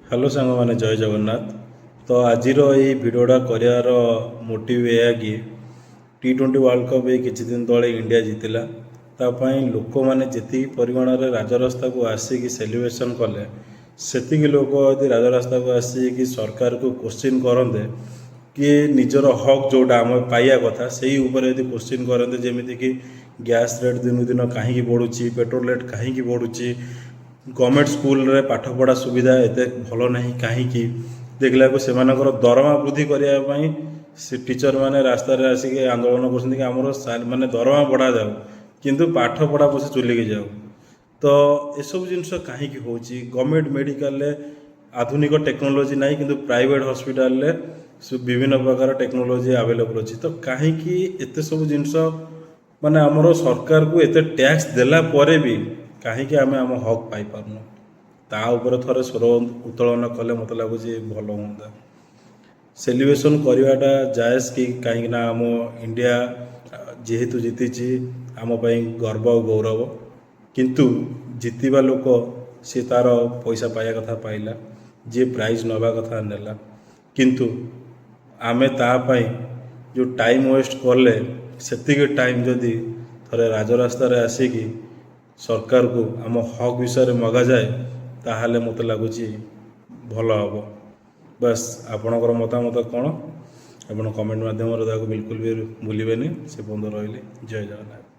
Hello सांग मैंने जय जगन्नाथ। तो आज भिडटा कर मोटिव यह कि T20 वर्ल्ड कप ये किसी दिन तले इंडिया जीतला तापाई लोक मैंने जी परिमाण में राजरास्ता को आसिक सेलिब्रेशन कले से लोक यदि राजरास्ता को आसिक सरकार को क्वेश्चन करते कि निजर हक जोटा आम पाइया कथा से यदि क्वेश्चन करते जमीक कि गैस रेट दिन दिन कहीं बढ़ुची पेट्रोल रेट कहीं बढ़ुची गवर्नमेंट स्कूल रे पाठ पढ़ा सुविधा एत भल ना कहीं देखला से दरमा वृद्धि करने से टीचर मैंने रास्तार आसिक आंदोलन कर माने दरमा बढ़ा जाऊ किंतु पाठ पढ़ा बस चुलिकी जाऊ। तो एसबू जिनस कहीं हो गवर्नमेंट मेडिकल आधुनिक टेक्नोलोजी ना कि प्राइवेट हॉस्पिटल विभिन्न प्रकार टेक्नोलोजी अवेलेबल अच्छी तो कहीं एत सब जिनस माने आमर सरकार को एत टैक्स देला परे भी कहीं आम आम हक पाई पारनु ता ऊपर थोड़े स्वर उत्तोलन कले मत लगुच भल हाँ सेलिब्रेशन करवाटा जायज कि कहीं आम इंडिया जेहेतु जीति आम गर्व और गौरव किंतु जीतवा लोक सी तार पैसा पाया कथा पाइला जी प्राइज नवा कथा नेला किंतु आमे तापाई जो टाइम वेस्ट कले से टाइम जदि थोड़े राजरास्तार आसिकी सरकार को आम हक विषय मगा जाए ताहले मत लगुच भल हम। बस आपणकर मतामत कौन आप कमेंट मध्यम बिल्कुल भी भूलें से बंद रही। जय जगन्नाथ।